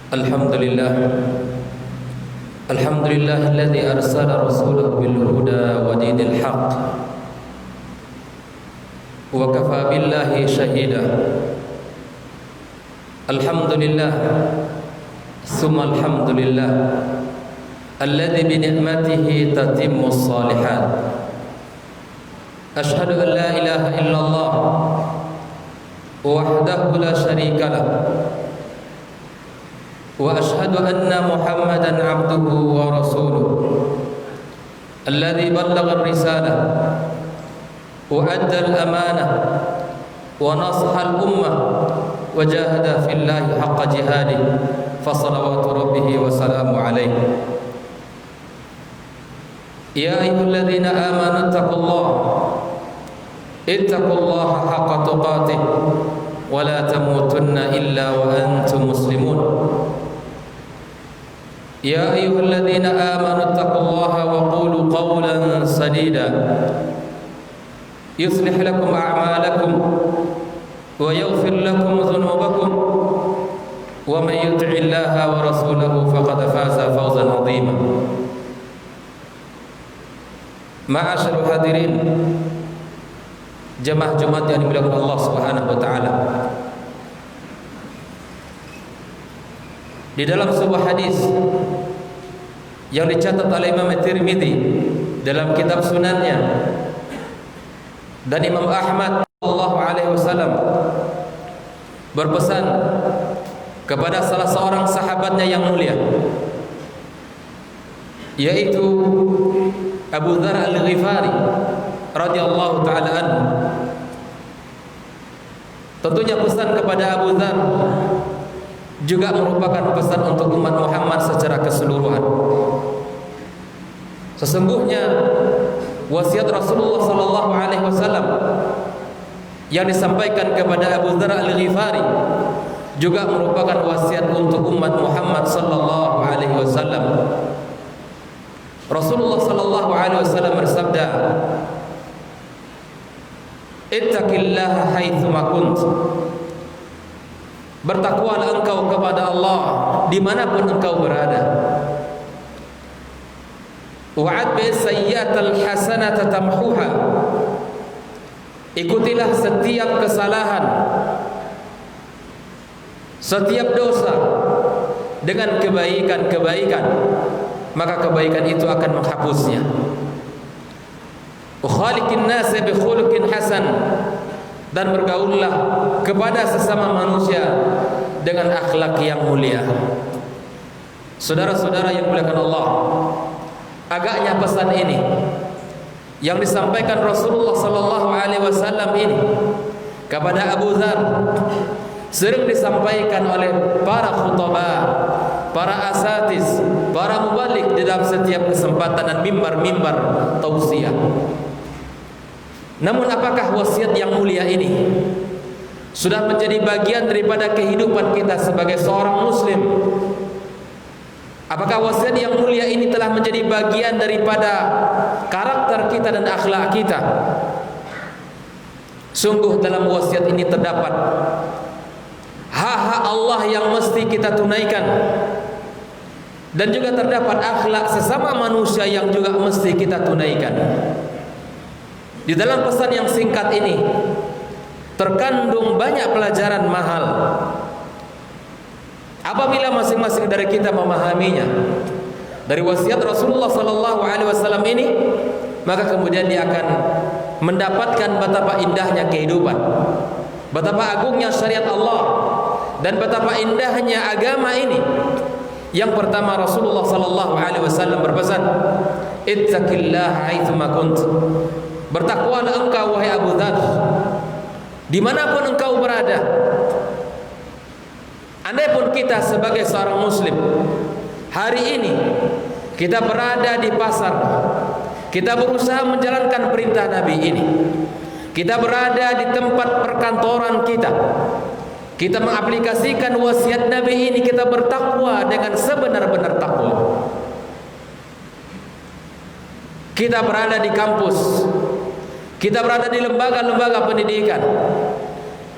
Alhamdulillah alladzi arsala rasulahu bil huda wa dinil haqq wa kafa billahi shahida. Alhamdulillah summa alhamdulillah alladzi bi ni'matihi tatimmu shalihat. Ashhadu an la ilaha illallah wahdahu la syarika lah wa ashhadu anna Muhammadan abduhu wa rasuluh alladzi ballagha ar-risalah wa adda al-amanah wa nasaha al-ummah wa jahada fillahi haqqa jihadih fa salawatu rabbih wa salamu alayhi. Ya ayyuhalladzina amanu ittaqullaha haqqa tuqatih wa la tamutunna illa wa antum muslimun. Ya ayyuhalladzina amanu ittaqullaha wa qulu qawlan sadida yuslih lakum a'malakum wa yaghfir lakum dhunubakum wa man yuti'illaha wa rasulahu faqad faza fawzan 'azima. Ma'asyiral hadirin, jemaah Jumat yang dimuliakan Allah Subhanahu wa taala. Di dalam sebuah hadis yang dicatat oleh Imam Tirmidzi dalam kitab Sunannya dan Imam Ahmad sallallahu alaihi wasallam berpesan kepada salah seorang sahabatnya yang mulia, yaitu Abu Dzar Al-Ghifari radhiyallahu taala anhu. Tentunya pesan kepada Abu Dzar juga merupakan pesan untuk umat Muhammad secara keseluruhan. Sesungguhnya wasiat Rasulullah sallallahu alaihi wasallam yang disampaikan kepada Abu Dzar Al-Ghifari juga merupakan wasiat untuk umat Muhammad sallallahu alaihi wasallam. Rasulullah sallallahu alaihi wasallam bersabda, "Ittaqillaha haitsu ma kunt." Bertakwalah engkau kepada Allah dimanapun engkau berada. Wa'ad bi sayyi'atal hasanata tamhuha. Ikutilah setiap kesalahan, setiap dosa dengan kebaikan-kebaikan, maka kebaikan itu akan menghapusnya. Khaliqin nas bi khuluqin hasan, dan bergaullah kepada sesama manusia dengan akhlak yang mulia. Saudara-saudara yang dimuliakan Allah, agaknya pesan ini yang disampaikan Rasulullah sallallahu alaihi wasallam ini kepada Abu Dzar sering disampaikan oleh para khutbah, para asatiz, para mubalik di dalam setiap kesempatan dan mimbar-mimbar tausiah. Namun apakah wasiat yang mulia ini sudah menjadi bagian daripada kehidupan kita sebagai seorang muslim? Apakah wasiat yang mulia ini telah menjadi bagian daripada karakter kita dan akhlak kita? Sungguh dalam wasiat ini terdapat hak-hak Allah yang mesti kita tunaikan, dan juga terdapat akhlak sesama manusia yang juga mesti kita tunaikan. Di dalam pesan yang singkat ini terkandung banyak pelajaran mahal. Apabila masing-masing dari kita memahaminya dari wasiat Rasulullah sallallahu alaihi wasallam ini, maka kemudian dia akan mendapatkan betapa indahnya kehidupan, betapa agungnya syariat Allah, dan betapa indahnya agama ini. Yang pertama, Rasulullah sallallahu alaihi wasallam berpesan, "Ittaqillaha haitsu ma kunt." Bertakwalah engkau wahai Abu Dzar dimanapun engkau berada. Andaipun kita sebagai seorang muslim hari ini kita berada di pasar, kita berusaha menjalankan perintah Nabi ini, kita berada di tempat perkantoran kita mengaplikasikan wasiat Nabi ini, kita bertakwa dengan sebenar-benar takwa. Kita berada di kampus, kita berada di lembaga-lembaga pendidikan,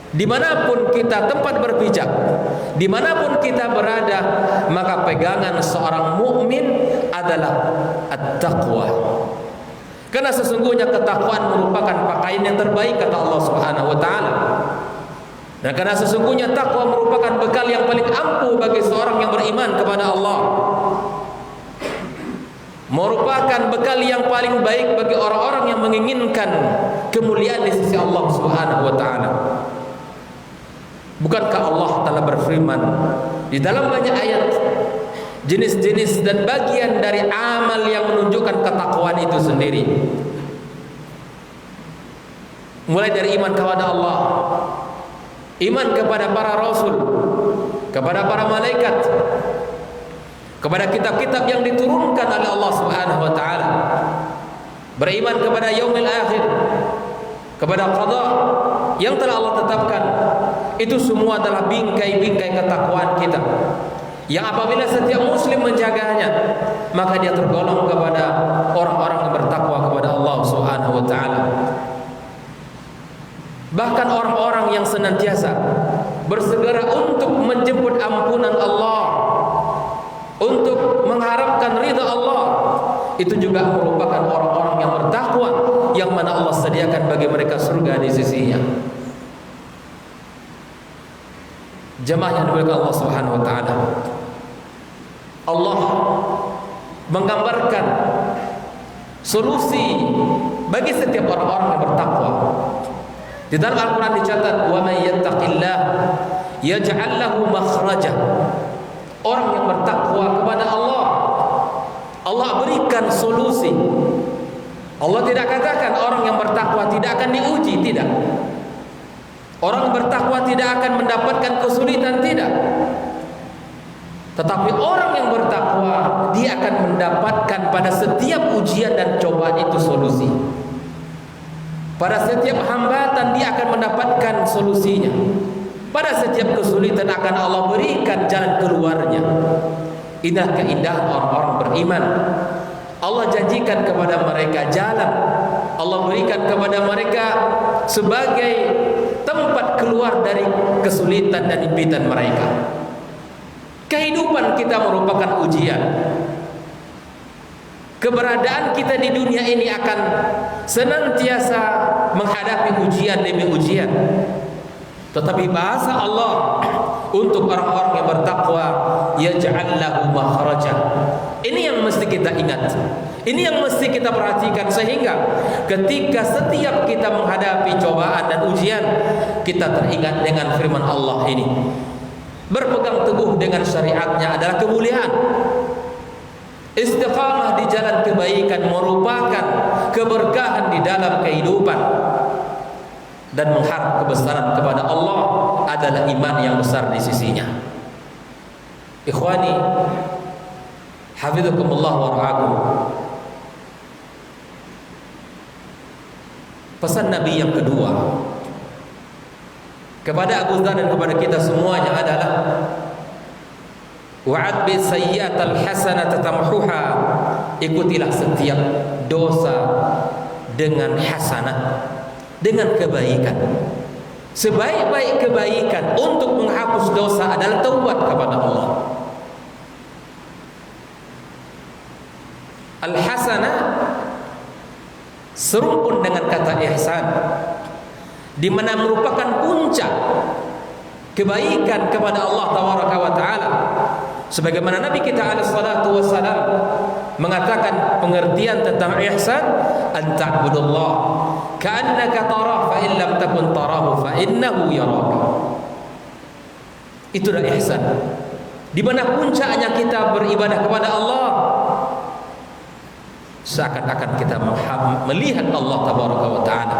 Dimanapun kita tempat berpijak, dimanapun kita berada, maka pegangan seorang mukmin adalah at-taqwa. Karena sesungguhnya ketakwaan merupakan pakaian yang terbaik, kata Allah Subhanahu wa taala. Dan karena sesungguhnya takwa merupakan bekal yang paling ampuh bagi seorang yang beriman kepada Allah. Merupakan bekal yang paling baik bagi orang-orang yang menginginkan kemuliaan di sisi Allah Subhanahu wa taala. Bukankah Allah telah berfirman di dalam banyak ayat jenis-jenis dan bagian dari amal yang menunjukkan ketakwaan itu sendiri. Mulai dari iman kepada Allah, iman kepada para rasul, kepada para malaikat, kepada kitab-kitab yang diturunkan oleh Allah Subhanahu wa taala, beriman kepada yaumil akhir, kepada qada yang telah Allah tetapkan. Itu semua adalah bingkai-bingkai ketakwaan kita, yang apabila setiap muslim menjaganya, maka dia tergolong kepada orang-orang yang bertakwa kepada Allah Subhanahu wa taala. Bahkan orang-orang yang senantiasa bersegera untuk menjemput ampunan Allah, untuk mengharapkan ridha Allah, itu juga merupakan orang-orang yang bertakwa, yang mana Allah sediakan bagi mereka surga di sisinya. Jemaah yang dimuliakan Allah Subhanahu wa taala, Allah menggambarkan solusi bagi setiap orang-orang yang bertakwa. Di dalam Al-Quran dicatat, wa may yattaqillah yaj'al lahu makhraja. Orang yang bertakwa kepada Allah, Allah berikan solusi. Allah tidak katakan orang yang bertakwa tidak akan diuji, tidak. Orang bertakwa tidak akan mendapatkan kesulitan, tidak. Tetapi orang yang bertakwa, dia akan mendapatkan pada setiap ujian dan cobaan itu solusi. Pada setiap hambatan dia akan mendapatkan solusinya. Pada setiap kesulitan akan Allah berikan jalan keluarnya. Inilah keindahan orang-orang beriman. Allah janjikan kepada mereka jalan. Allah berikan kepada mereka sebagai tempat keluar dari kesulitan dan impitan mereka. Kehidupan kita merupakan ujian. Keberadaan kita di dunia ini akan senantiasa menghadapi ujian demi ujian. Tetapi bahasa Allah untuk orang-orang yang bertakwa, yaj'al lahu makhraja. Ini yang mesti kita ingat. Ini yang mesti kita perhatikan, sehingga ketika setiap kita menghadapi cobaan dan ujian, kita teringat dengan firman Allah ini. Berpegang teguh dengan syariatnya adalah kemuliaan. Istiqamah di jalan kebaikan merupakan keberkahan di dalam kehidupan. Dan mengharap kebesaran kepada Allah adalah iman yang besar di sisinya. Ikhwani, hafizakumullah wa ra'akum. Pesan Nabi yang kedua kepada Abu Dzar dan kepada kita semuanya adalah wa'ad bi sayyi'atal hasanata tamhuha. Ikutilah setiap dosa dengan hasanah, dengan kebaikan. Sebaik-baik kebaikan untuk menghapus dosa adalah taubat kepada Allah. Al-hasanah serumpun dengan kata ihsan, di mana merupakan puncak kebaikan kepada Allah Tabaraka wa taala. Sebagaimana Nabi kita alaihi salatu wassalam mengatakan pengertian tentang ihsan, an ta'budullah ka'annaka tarah fa in lam takun tarahu fa innahu yaraka. Itulah ihsan, di mana puncaknya kita beribadah kepada Allah seakan-akan kita melihat Allah Tabaraka wa taala.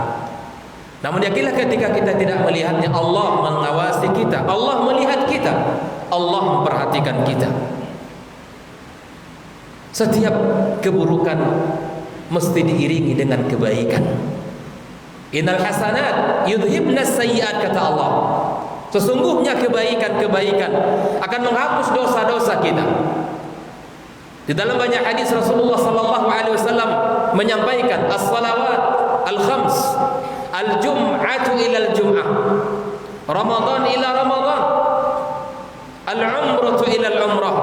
Namun yakinlah ketika kita tidak melihatnya, Allah mengawasi kita, Allah melihat kita, Allah memperhatikan kita. Setiap keburukan mesti diiringi dengan kebaikan. Innal hasanat yudhibna sayyi'at, kata Allah. Sesungguhnya kebaikan-kebaikan akan menghapus dosa-dosa kita. Di dalam banyak hadis Rasulullah sallallahu alaihi wasallam menyampaikan as-salawat al-khams, al-jum'atu ila al-jum'ah, Ramadan ila Ramadan, al-umratu ila al-umrah,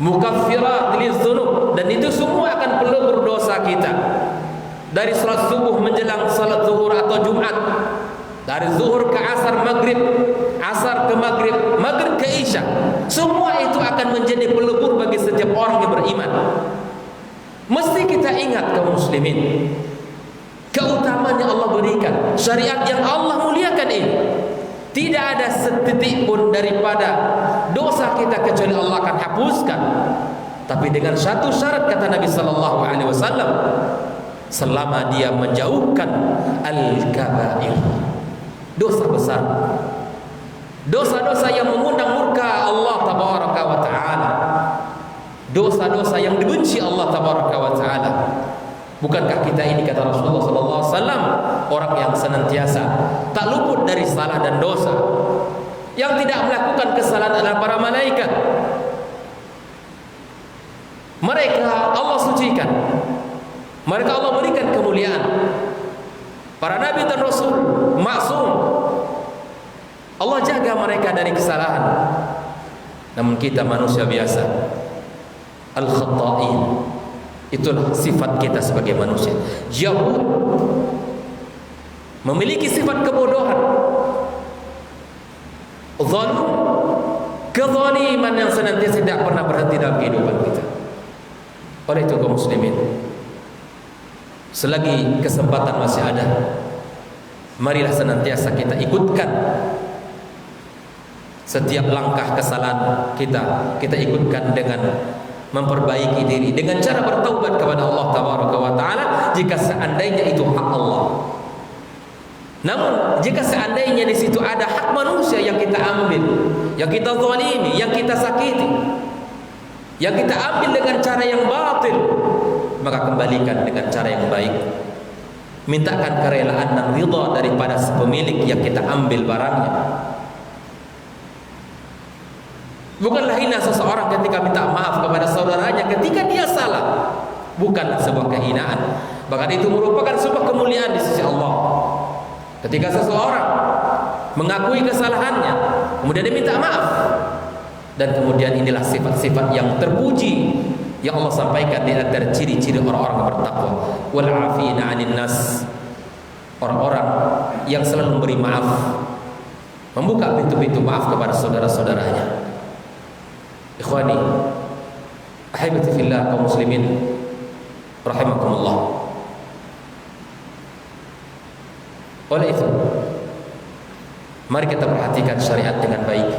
mukaffirat lidzunub, dan itu semua akan pelebur dosa kita. Dari salat subuh menjelang salat zuhur atau Jumat, dari zuhur ke asar, maghrib, asar ke maghrib, maghrib ke isya, semua itu akan menjadi pelebur bagi setiap orang yang beriman. Mesti kita ingat kaum muslimin, keutamaan yang Allah berikan, syariat yang Allah muliakan ini. Tidak ada setitik pun daripada dosa kita kecuali Allah akan hapuskan. Tapi dengan satu syarat, kata Nabi sallallahu alaihi wasallam, selama dia menjauhkan al-kabair, dosa besar, dosa-dosa yang mengundang murka Allah tabaraka wa taala, dosa-dosa yang dibenci Allah tabaraka wa taala. Bukankah kita ini, kata Rasulullah sallallahu alaihi wasallam, orang yang senantiasa tak luput dari salah dan dosa. Yang tidak melakukan kesalahan adalah para malaikat. Mereka Allah sucikan, mereka Allah berikan kemuliaan. Para nabi dan rasul maksum, Allah jaga mereka dari kesalahan. Namun kita manusia biasa, al-khata'in. Itulah sifat kita sebagai manusia. Jauh memiliki sifat kebodohan, zalim, kezaliman yang senantiasa tidak pernah berhenti dalam kehidupan kita. Oleh itu kaum muslimin, selagi kesempatan masih ada, marilah senantiasa kita ikutkan setiap langkah kesalahan kita ikutkan dengan memperbaiki diri dengan cara bertaubat kepada Allah tabaraka wa taala jika seandainya itu hak Allah. Namun jika seandainya di situ ada hak manusia yang kita ambil, yang kita zalimi, yang kita sakiti, yang kita ambil dengan cara yang batil, maka kembalikan dengan cara yang baik. Mintakan kerelaan dan ridha daripada si pemilik yang kita ambil barangnya. Bukanlah hina seseorang ketika minta maaf kepada saudaranya ketika dia salah. Bukanlah sebuah kehinaan, bahkan itu merupakan sebuah kemuliaan di sisi Allah. Ketika seseorang mengakui kesalahannya, kemudian dia minta maaf, dan kemudian inilah sifat-sifat yang terpuji yang Allah sampaikan di antara ciri-ciri orang-orang yang bertakwa. Wal 'afina 'anil nas, orang-orang yang selalu memberi maaf, membuka pintu-pintu maaf kepada saudara-saudaranya. Ikhwani, ahibati fillah, kaum muslimin rahimakumullah. Oleh itu, mari kita perhatikan syariat dengan baik.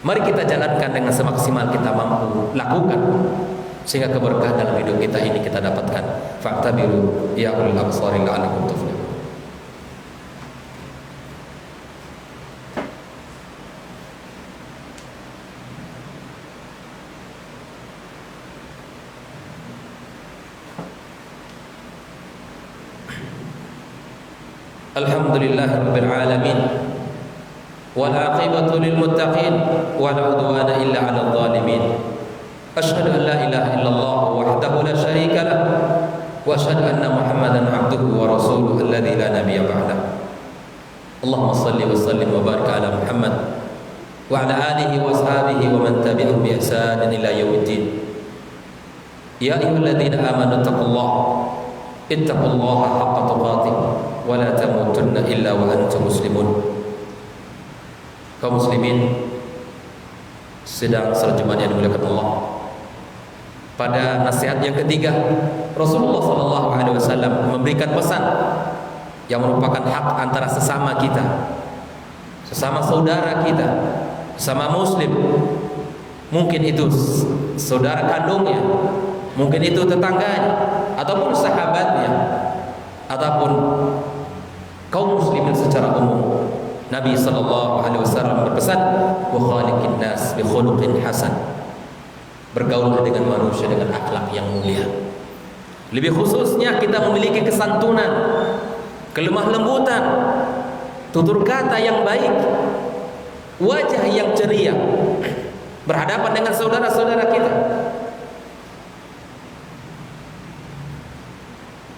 Mari kita jalankan dengan semaksimal kita mampu lakukan, sehingga keberkahan dalam hidup kita ini kita dapatkan. Fa'tabiru ya ulil absari la'allakum tuflihun. Alhamdulillahirabbil alamin, wal aqibatu lil muttaqin, wala udwana illa 'alal zalimin. Asyhadu an la ilaha illallah wahdahu la syarika lah, wa asyhadu anna Muhammadan 'abduhu wa rasuluhu alladzi la nabiyya ba'dah. Allahumma shalli wa sallim wa barik ala Muhammad wa ala alihi wa ashabihi wa man tabi'ahum bi ihsan ila yaumiddin. Ya ayyuhalladzina amanu ittaqullaha haqqa tuqatih wa la tamutunna illa wa antum muslimun. Kaum muslimin sedang serjemaah yang dimuliakan Allah, pada nasihat yang ketiga Rasulullah sallallahu alaihi wasallam memberikan pesan yang merupakan hak antara sesama kita, sesama saudara kita, sesama muslim. Mungkin itu saudara kandungnya, mungkin itu tetangganya, ataupun sahabatnya, ataupun kaum muslimin secara umum. Nabi sallallahu alaihi wasallam berpesan, wa khaliqin nas bi khuluqin hasan. Bergaullah dengan manusia dengan akhlak yang mulia. Lebih khususnya kita memiliki kesantunan, kelemah lembutan, tutur kata yang baik, wajah yang ceria berhadapan dengan saudara-saudara kita.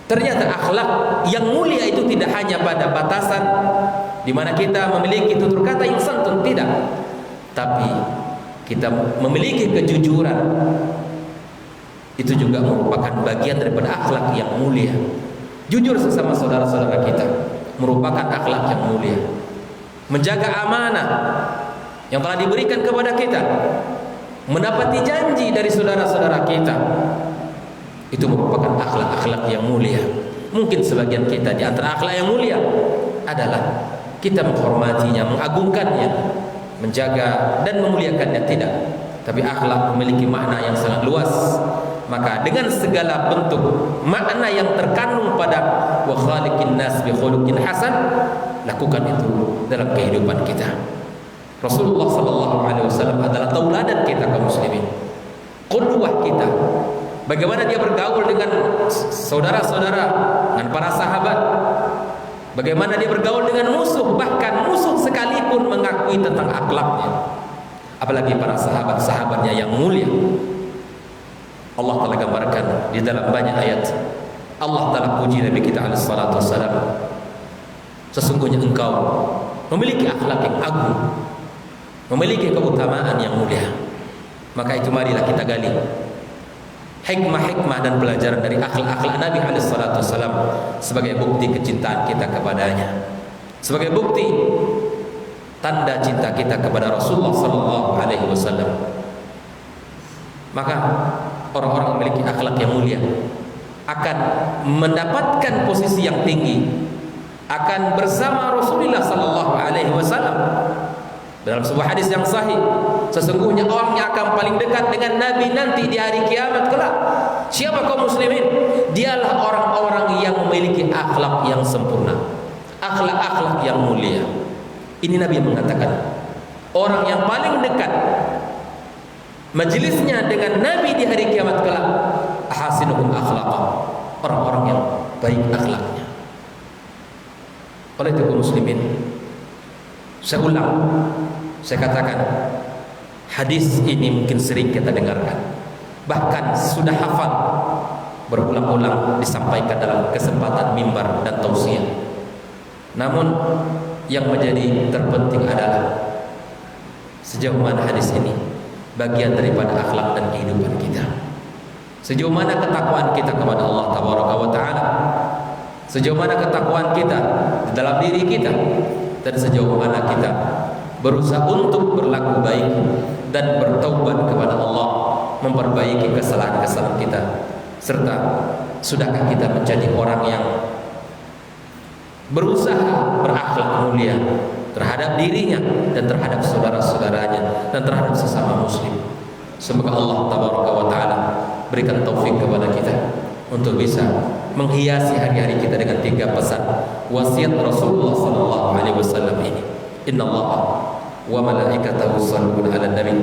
Ternyata akhlak yang mulia itu tidak hanya pada batasan di mana kita memiliki tutur kata yang santun, tidak, tapi kita memiliki kejujuran. Itu juga merupakan bagian daripada akhlak yang mulia. Jujur sesama saudara-saudara kita merupakan akhlak yang mulia. Menjaga amanah yang telah diberikan kepada kita, menepati janji dari saudara-saudara kita, itu merupakan akhlak-akhlak yang mulia. Mungkin sebagian kita di antara akhlak yang mulia adalah kita menghormatinya, mengagungkannya, menjaga dan memuliakannya, tidak. Tapi akhlak memiliki makna yang sangat luas. Maka dengan segala bentuk makna yang terkandung pada wa khaliqin nas bi khuluqin hasan, lakukan itu dalam kehidupan kita. Rasulullah sallallahu alaihi wasallam adalah tauladan kita kaum muslimin, qudwah kita. Bagaimana dia bergaul dengan saudara-saudara, dengan para sahabat, bagaimana dia bergaul dengan musuh, bahkan musuh sekalipun mengakui tentang akhlaknya. Apalagi para sahabat-sahabatnya yang mulia. Allah telah gambarkan di dalam banyak ayat. Allah telah puji Nabi kita alaihi salatu wassalam. Sesungguhnya engkau memiliki akhlak yang agung, memiliki keutamaan yang mulia. Maka itu marilah kita gali hikmah-hikmah dan pelajaran dari akhlak-akhlak Nabi alaihi salatu wassalam sebagai bukti kecintaan kita kepadanya, sebagai bukti tanda cinta kita kepada Rasulullah sallallahu alaihi wasallam. Maka orang-orang yang memiliki akhlak yang mulia akan mendapatkan posisi yang tinggi, akan bersama Rasulullah sallallahu alaihi wasallam. Dalam sebuah hadis yang sahih, sesungguhnya orang yang akan paling dekat dengan Nabi nanti di hari kiamat kelak, siapa kaum muslimin? Dialah orang-orang yang memiliki akhlak yang sempurna, akhlak-akhlak yang mulia. Ini Nabi yang mengatakan, orang yang paling dekat majelisnya dengan Nabi di hari kiamat kelak, ahasinuhum akhlaqa, orang-orang yang baik akhlaknya. Oleh itu kaum muslimin, saya ulang, saya katakan, hadis ini mungkin sering kita dengarkan, bahkan sudah hafal, berulang-ulang disampaikan dalam kesempatan mimbar dan tausiah. Namun yang menjadi terpenting adalah sejauh mana hadis ini bagian daripada akhlak dan kehidupan kita. Sejauh mana ketakwaan kita kepada Allah Tabaraka wa Ta'ala, sejauh mana ketakwaan kita di dalam diri kita, dan sejauh mana kita berusaha untuk berlaku baik dan bertaubat kepada Allah, memperbaiki kesalahan-kesalahan kita, serta sudahkah kita menjadi orang yang berusaha berakhlak mulia terhadap dirinya dan terhadap saudara-saudaranya dan terhadap sesama muslim. Semoga Allah Tabaraka wa Ta'ala berikan taufik kepada kita untuk bisa menghiasi hari-hari kita dengan 3 pesan wasiat Rasulullah sallallahu alaihi wasallam ini. Innallaha wa malaikatahu yusholluna 'alan nabi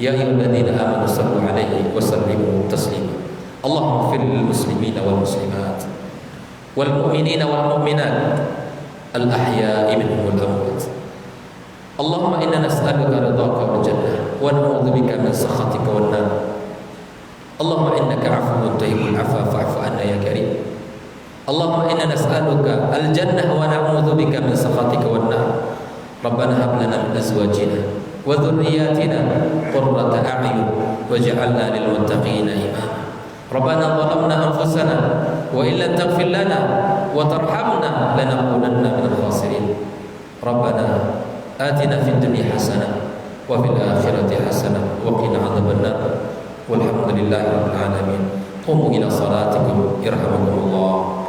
ya ayyuhalladzina amanu shallu 'alaihi wa sallimu taslima. Allahumma ighfir lil muslimina wal muslimat wal mu'minina wal mu'minat al ahya'i minhum wal amwat. Allahumma inna nas'aluka ridhaka wal jannah wa na'udzubika min sakhatika wan nar. Allahumma innaka 'afuwwun tuhibbul 'afwa fa'fu 'anna ya karim. Allahumma inna nas'aluka al jannah wa na'udzubika min sakhatika wan nar. Rabbana hab lana min azwajina wa dhurriyyatina qurrata a'yun waj'alna lil muttaqina imama. Rabbana zalamna anfusana wa illam taghfir lana wa tarhamna lanakunanna minal khasirin. Rabbana atina fid dunya hasanah wa fil akhirati hasanah wa qina adzabannar. Walhamdulillahi rabbil alamin. Qumu ila salatikum yarhamukumullah.